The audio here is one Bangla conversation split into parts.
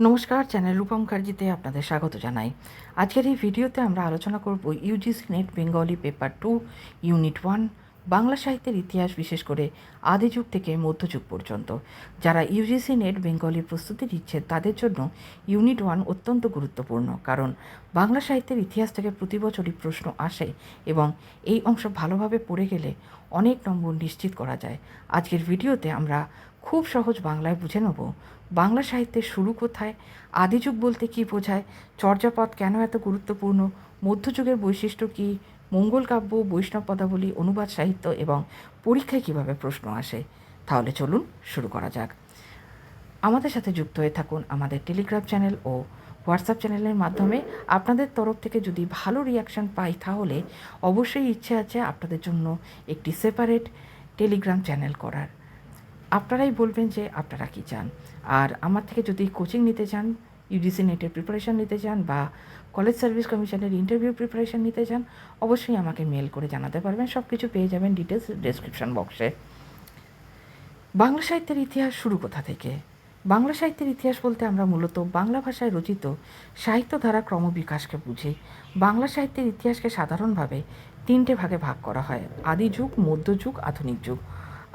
নমস্কার, চ্যানেল রূপম মুখার্জিতে আপনাদের স্বাগত জানাই। আজকের এই ভিডিওতে আমরা আলোচনা করব UGC net Bengali paper 2 unit 1 Bangla সাহিত্যের ইতিহাস, বিশেষ করে আদিযুগ থেকে মধ্যযুগ পর্যন্ত। যারা ইউজিসি নেট বেঙ্গলি প্রস্তুতি নিচ্ছেন তাদের জন্য ইউনিট 1 অত্যন্ত গুরুত্বপূর্ণ, কারণ বাংলা সাহিত্যের ইতিহাস থেকে প্রতি বছরই প্রশ্ন আসে এবং এই অংশ ভালোভাবে পড়ে গেলে অনেক নম্বর নিশ্চিত করা যায়। আজকের ভিডিওতে আমরা খুব সহজ বাংলায় বুঝে নেব বাংলা সাহিত্যের শুরু কোথায়, আদিযুগ বলতে কী বোঝায়, চর্যাপদ কেন এত গুরুত্বপূর্ণ, মধ্যযুগের বৈশিষ্ট্য কী, মঙ্গল কাব্য, বৈষ্ণব পদাবলী, অনুবাদ সাহিত্য এবং পরীক্ষায় কীভাবে প্রশ্ন আসে। তাহলে চলুন শুরু করা যাক। আমাদের সাথে যুক্ত হয়ে থাকুন আমাদের টেলিগ্রাম চ্যানেল ও হোয়াটসঅ্যাপ চ্যানেলের মাধ্যমে। আপনাদের তরফ থেকে যদি ভালো রিয়াকশান পাই তাহলে অবশ্যই ইচ্ছে আছে আপনাদের জন্য একটি সেপারেট টেলিগ্রাম চ্যানেল করার। আপনারাই বলবেন যে আপনারা কী চান। আর আমার থেকে যদি কোচিং নিতে চান, ইউজিসি নেটের প্রিপারেশান নিতে চান বা কলেজ সার্ভিস কমিশনের ইন্টারভিউ প্রিপারেশান নিতে চান, অবশ্যই আমাকে মেল করে জানাতে পারবেন। সব কিছু পেয়ে যাবেন ডিটেলস ডেসক্রিপশন বক্সে। বাংলা সাহিত্যের ইতিহাস শুরু কোথা থেকে? বাংলা সাহিত্যের ইতিহাস বলতে আমরা মূলত বাংলা ভাষায় রচিত সাহিত্যধারা ক্রমবিকাশকে বুঝি। বাংলা সাহিত্যের ইতিহাসকে সাধারণভাবে 3টে ভাগে ভাগ করা হয়: আদিযুগ, মধ্যযুগ, আধুনিক যুগ।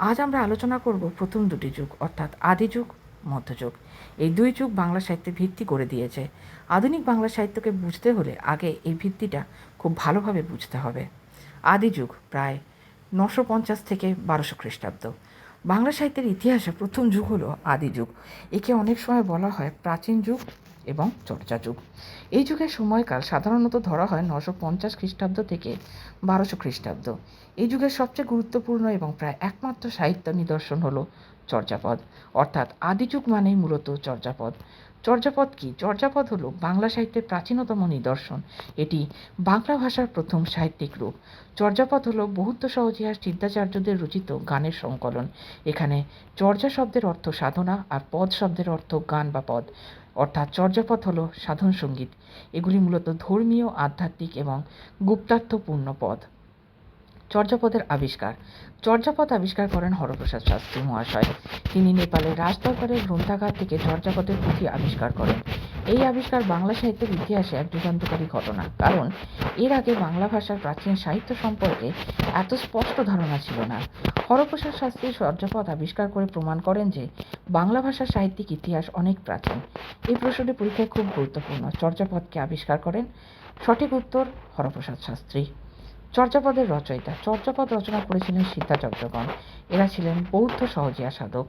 আজ আমরা আলোচনা করব প্রথম দুটি যুগ, অর্থাৎ আদিযুগ, মধ্যযুগ। এই দুই যুগ বাংলা সাহিত্যে ভিত্তি করে দিয়েছে। আধুনিক বাংলা সাহিত্যকে বুঝতে হলে আগে এই ভিত্তিটা খুব ভালোভাবে বুঝতে হবে। আদিযুগ প্রায় 950 থেকে 1200 খ্রিস্টাব্দ। বাংলা সাহিত্যের ইতিহাসে প্রথম যুগ হলো আদিযুগ। একে অনেক সময় বলা হয় প্রাচীন যুগ এবং চর্চা যুগ। এই যুগের সময়কাল সাধারণত ধরা হয় 950 খ্রিস্টাব্দ থেকে 1200 খ্রিস্টাব্দ। এই যুগের সবচেয়ে গুরুত্বপূর্ণ এবং প্রায় একমাত্র সাহিত্য নিদর্শন হলো চর্যাপদ, অর্থাৎ আদিযুগ মানেই মূলত চর্যাপদ। চর্যাপদ কি? চর্যাপদ হলো বাংলা সাহিত্যের প্রাচীনতম নিদর্শন। এটি বাংলা ভাষার প্রথম সাহিত্যিক রূপ। চর্যাপদ হলো বহুত্ব সহজিয়ার সিদ্ধাচার্যদের রচিত গানের সংকলন। এখানে চর্যা শব্দের অর্থ সাধনা আর পদ শব্দের অর্থ গান বা পদ, অর্থাৎ চর্যাপদ হলো সাধন সঙ্গীত। এগুলি মূলত ধর্মীয়, আধ্যাত্মিক এবং গুপ্তার্থপূর্ণ পদ। চর্যাপদের আবিষ্কার। চর্যাপদ আবিষ্কার করেন হরপ্রসাদ শাস্ত্রী মহাশয়। তিনি নেপালের রাজদরবারের গ্রন্থাগার থেকে চর্যাপদের পুঁথি আবিষ্কার করেন। এই আবিষ্কার বাংলা সাহিত্যের ইতিহাসে এক যুগান্তকারী ঘটনা, কারণ এর আগে বাংলা ভাষার প্রাচীন সাহিত্য সম্পর্কে এত স্পষ্ট ধারণা ছিল না। হরপ্রসাদ শাস্ত্রী চর্যাপদ আবিষ্কার করে প্রমাণ করেন যে বাংলা ভাষার সাহিত্যিক ইতিহাস অনেক প্রাচীন। এই প্রশ্নটি পরীক্ষায় খুব গুরুত্বপূর্ণ। চর্যাপদকে আবিষ্কার করেন? সঠিক উত্তর হরপ্রসাদ শাস্ত্রী। চর্যাপদের রচয়িতা। চর্যাপদ রচনা করেছিলেন সিদ্ধাচার্যগণ। এরা ছিলেন বৌদ্ধ সহজিয়া সাধক।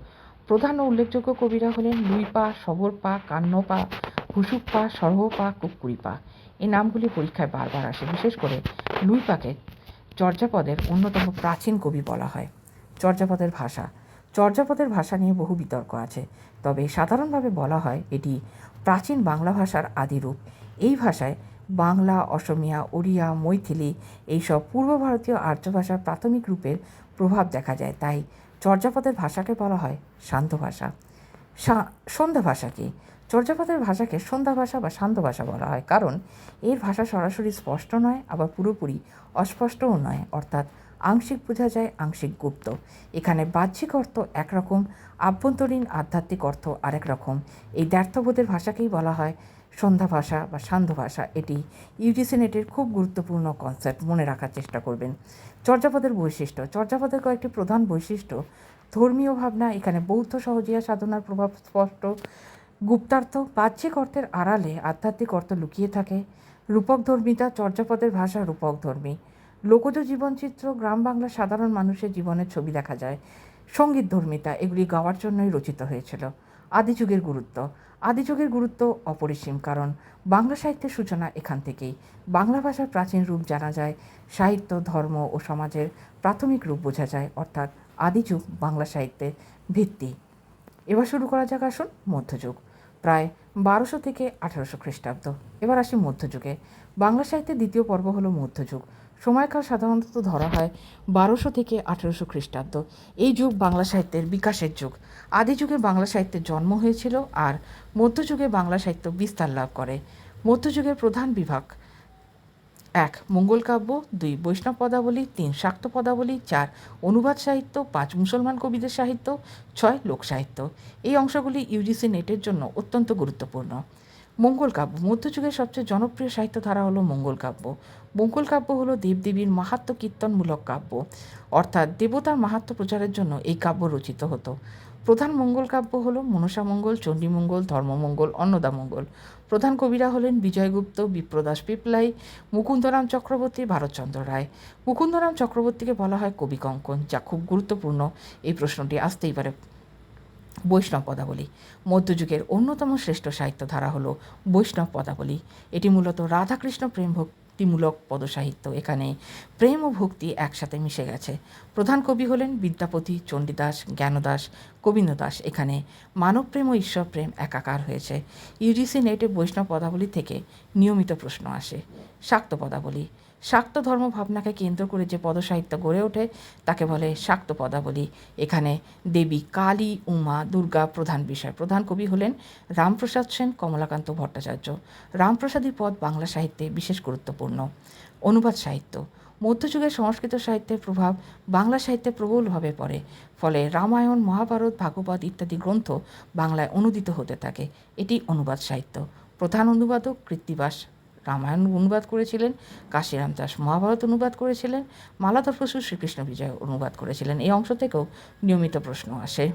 প্রধান ও উল্লেখযোগ্য কবিরা হলেন লুইপা, সবরপা, কান্নপা, হুসুকপা, সরহপা, কুক্কুরিপা। এই নামগুলি পরীক্ষায় বারবার আসে। বিশেষ করে লুইপাকে চর্যাপদের অন্যতম প্রাচীন কবি বলা হয়। চর্যাপদের ভাষা। চর্যাপদের ভাষা নিয়ে বহু বিতর্ক আছে, তবে সাধারণভাবে বলা হয় এটি প্রাচীন বাংলা ভাষার আদিরূপ। এই ভাষায় বাংলা, অসমিয়া, ওড়িয়া, মৈথিলি এইসব পূর্ব ভারতীয় আর্য ভাষার প্রাথমিক রূপের প্রভাব দেখা যায়। তাই চর্যাপদের ভাষাকে বলা হয় শান্ত ভাষা। সন্ধ্যা ভাষা কি? চর্যাপদের ভাষাকে সন্ধ্যা ভাষা বা শান্ত ভাষা বলা হয়, কারণ এর ভাষা সরাসরি স্পষ্ট নয়, আবার পুরোপুরি অস্পষ্টও নয়, অর্থাৎ আংশিক বোঝা যায়, আংশিক গুপ্ত। এখানে বাহ্যিক অর্থ একরকম, আভ্যন্তরীণ আধ্যাত্মিক অর্থ আরেক রকম। এই দ্ব্যর্থবোধের ভাষাকেই বলা হয় সন্ধ্যা ভাষা বা সান্ধ্য ভাষা। এটি ইউজিসি নেটের খুব গুরুত্বপূর্ণ কনসেপ্ট, মনে রাখার চেষ্টা করবেন। চর্যাপদের বৈশিষ্ট্য। চর্যাপদের কয়েকটি প্রধান বৈশিষ্ট্য: ধর্মীয় ভাবনা, এখানে বৌদ্ধ সহজিয়া সাধনার প্রভাব স্পষ্ট। গুপ্তার্থ, বাহ্যিক অর্থের আড়ালে আধ্যাত্মিক অর্থ লুকিয়ে থাকে। রূপকধর্মিতা, চর্যাপদের ভাষা রূপকধর্মী। লোকজ জীবনচিত্র, গ্রাম বাংলার সাধারণ মানুষের জীবনের ছবি দেখা যায়। সঙ্গীত ধর্মিতা, এগুলি গাওয়ার জন্যই রচিত হয়েছিল। আদিযুগের গুরুত্ব। আদিযুগের গুরুত্ব অপরিসীম, কারণ বাংলা সাহিত্যের সূচনা এখান থেকেই। বাংলা ভাষার প্রাচীন রূপ জানা যায়, সাহিত্য, ধর্ম ও সমাজের প্রাথমিক রূপ বোঝা যায়, অর্থাৎ আদিযুগ বাংলা সাহিত্যের ভিত্তি। এবার শুরু করা যাক, আসুন মধ্যযুগ। প্রায় 1200 থেকে 1800 খ্রিস্টাব্দ। এবার আসি মধ্যযুগে। বাংলা সাহিত্যের দ্বিতীয় পর্ব হলো মধ্যযুগ। সময়কাল সাধারণত ধরা হয় 1200 থেকে 1800 খ্রিস্টাব্দ। এই যুগ বাংলা সাহিত্যের বিকাশের যুগ। আদিযুগে বাংলা সাহিত্যের জন্ম হয়েছিল, আর মধ্যযুগে বাংলা সাহিত্য বিস্তার লাভ করে। মধ্যযুগের প্রধান বিভাগ: 1 মঙ্গল কাব্য, 2 বৈষ্ণব পদাবলী, 3 শাক্ত পদাবলী, 4 অনুবাদ সাহিত্য, 5 মুসলমান কবিদের সাহিত্য, 6 লোক সাহিত্য। এই অংশগুলি ইউজিসি নেটের জন্য অত্যন্ত গুরুত্বপূর্ণ। মঙ্গল কাব্য মধ্যযুগের সবচেয়ে জনপ্রিয় সাহিত্য ধারা হলো মঙ্গল কাব্য। মঙ্গল কাব্য হলো দেবদেবীর মাহাত্ম্য কীর্তনমূলক কাব্য, অর্থাৎ দেবতার মাহাত্ম্য প্রচারের জন্য এই কাব্য রচিত হতো। প্রধান মঙ্গল কাব্য হলো মনসামঙ্গল, চণ্ডীমঙ্গল, ধর্মমঙ্গল, অন্নদামঙ্গল। প্রধান কবিরা হলেন বিজয়গুপ্ত, বিপ্রদাস পিপলাই, মুকুন্দরাম চক্রবর্তী, ভারতচন্দ্র রায়। মুকুন্দরাম চক্রবর্তীকে বলা হয় কবি কঙ্কন, যা খুব গুরুত্বপূর্ণ। এই প্রশ্নটি আসতেই পারে। বৈষ্ণব পদাবলী মধ্যযুগের অন্যতম শ্রেষ্ঠ সাহিত্য ধারা হলো বৈষ্ণব পদাবলী। এটি মূলত রাধাকৃষ্ণ প্রেম ভক্তিমূলক পদসাহিত্য। এখানে প্রেম ও ভক্তি একসাথে মিশে গেছে। প্রধান কবি হলেন বিদ্যাপতি, চণ্ডীদাস, জ্ঞানদাস, গোবিন্দদাস। এখানে মানবপ্রেম ও ঈশ্বর প্রেম একাকার হয়েছে। ইউজিসি নেটে বৈষ্ণব পদাবলী থেকে নিয়মিত প্রশ্ন আসে। শাক্ত পদাবলী শাক্ত ধর্ম ভাবনাকে কেন্দ্র করে যে পদসাহিত্য গড়ে ওঠে তাকে বলে শাক্ত পদাবলী। এখানে দেবী কালী, উমা, দুর্গা প্রধান বিষয়। প্রধান কবি হলেন রামপ্রসাদ সেন, কমলাকান্ত ভট্টাচার্য। রামপ্রসাদী পদ বাংলা সাহিত্যে বিশেষ গুরুত্বপূর্ণ। অনুবাদ সাহিত্য মধ্যযুগের সংস্কৃত সাহিত্যের প্রভাব বাংলা সাহিত্যে প্রবলভাবে পড়ে। ফলে রামায়ণ, মহাভারত, ভাগবত ইত্যাদি গ্রন্থ বাংলায় অনুদিত হতে থাকে। এটি অনুবাদ সাহিত্য। প্রধান অনুবাদক কৃত্তিবাস রামায়ণ অনুবাদ করেছিলেন, কাশিরাম দাস মহাভারত অনুবাদ করেছিলেন, মালাধর বসু শ্রীকৃষ্ণ বিজয় অনুবাদ করেছিলেন। এই অংশ থেকেও নিয়মিত প্রশ্ন আসে।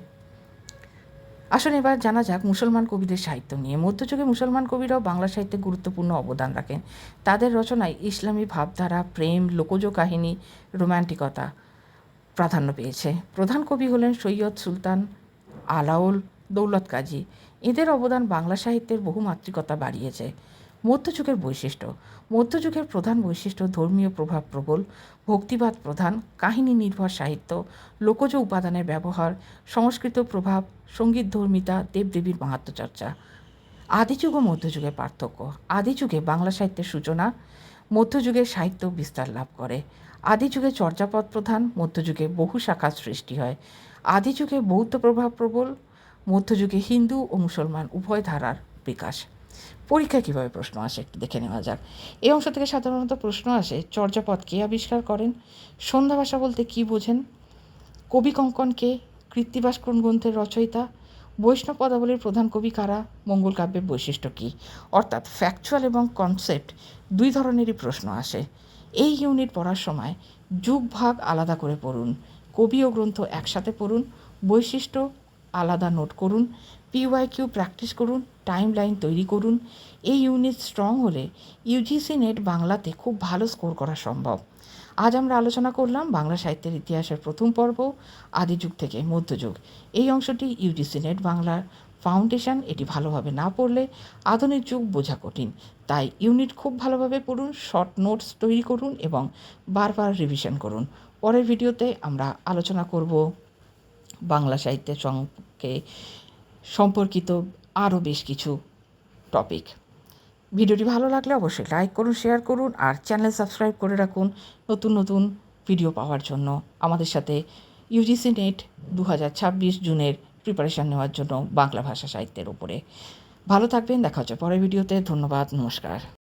আসুন এবার জানা যাক মুসলমান কবিদের সাহিত্য নিয়ে। মধ্যযুগে মুসলমান কবিরাও বাংলা সাহিত্যে গুরুত্বপূর্ণ অবদান রাখেন। তাদের রচনায় ইসলামী ভাবধারা, প্রেম, লোকজ কাহিনী, রোম্যান্টিকতা প্রাধান্য পেয়েছে। প্রধান কবি হলেন সৈয়দ সুলতান, আলাওল, দৌলত কাজী। এদের অবদান বাংলা সাহিত্যের বহুমাত্রিকতা বাড়িয়েছে। মধ্যযুগের বৈশিষ্ট্য মধ্যযুগের প্রধান বৈশিষ্ট্য ধর্মীয় প্রভাব প্রবল, ভক্তিবাদ প্রধান, কাহিনী নির্ভর সাহিত্য, লোকজ উপাদানের ব্যবহার, সংস্কৃত প্রভাব, সঙ্গীত ধর্মিতা, দেবদেবীর মাহাত্ম্য চর্চা। আদিযুগ ও মধ্যযুগের পার্থক্য আদিযুগে বাংলা সাহিত্যের সূচনা, মধ্যযুগের সাহিত্য বিস্তার লাভ করে। আদিযুগে চর্যাপদ প্রধান, মধ্যযুগে বহু শাখার সৃষ্টি হয়। আদিযুগে বৌদ্ধ প্রভাব প্রবল, মধ্যযুগে হিন্দু ও মুসলমান উভয় ধারার বিকাশ। পরীক্ষায় কীভাবে প্রশ্ন আসে একটু দেখে নেওয়া যাক। এই অংশ থেকে সাধারণত প্রশ্ন আসে: চর্যাপদ কে আবিষ্কার করেন? সন্ধ্যা ভাষা বলতে কী বোঝেন? কবি কঙ্কন কে? কৃত্তিবাস কোন গ্রন্থের রচয়িতা? বৈষ্ণব পদাবলীর প্রধান কবি কারা? মঙ্গল কাব্যের বৈশিষ্ট্য কী? অর্থাৎ ফ্যাকচুয়াল এবং কনসেপ্ট দুই ধরনেরই প্রশ্ন আসে। এই ইউনিট পড়ার সময় যুগ ভাগ আলাদা করে পড়ুন, কবি ও গ্রন্থ একসাথে পড়ুন, বৈশিষ্ট্য আলাদা নোট করুন, পিওয়াইকিউ প্র্যাকটিস করুন, টাইম লাইন তৈরি করুন। এই ইউনিট স্ট্রং হলে ইউজিসি নেট বাংলাতে খুব ভালো স্কোর করা সম্ভব। আজ আমরা আলোচনা করলাম বাংলা সাহিত্যের ইতিহাসের প্রথম পর্ব, আদিযুগ থেকে মধ্যযুগ। এই অংশটি ইউজিসি নেট বাংলার ফাউন্ডেশন। এটি ভালোভাবে না পড়লে আধুনিক যুগ বোঝা কঠিন। তাই ইউনিট খুব ভালোভাবে পড়ুন, শর্ট নোটস তৈরি করুন এবং বারবার রিভিশন করুন। পরের ভিডিওতে আমরা আলোচনা করব বাংলা সাহিত্যের সঙ্গে সম্পর্কিত আরও বেশ কিছু টপিক। ভিডিওটি ভালো লাগলে অবশ্যই লাইক করুন, শেয়ার করুন আর চ্যানেল সাবস্ক্রাইব করে রাখুন নতুন নতুন ভিডিও পাওয়ার জন্য। আমাদের সাথে ইউজিসি নেট 2026 জুনের প্রিপারেশান নেওয়ার জন্য বাংলা ভাষা সাহিত্যের উপরে। ভালো থাকবেন, দেখা হচ্ছে পরের ভিডিওতে। ধন্যবাদ, নমস্কার।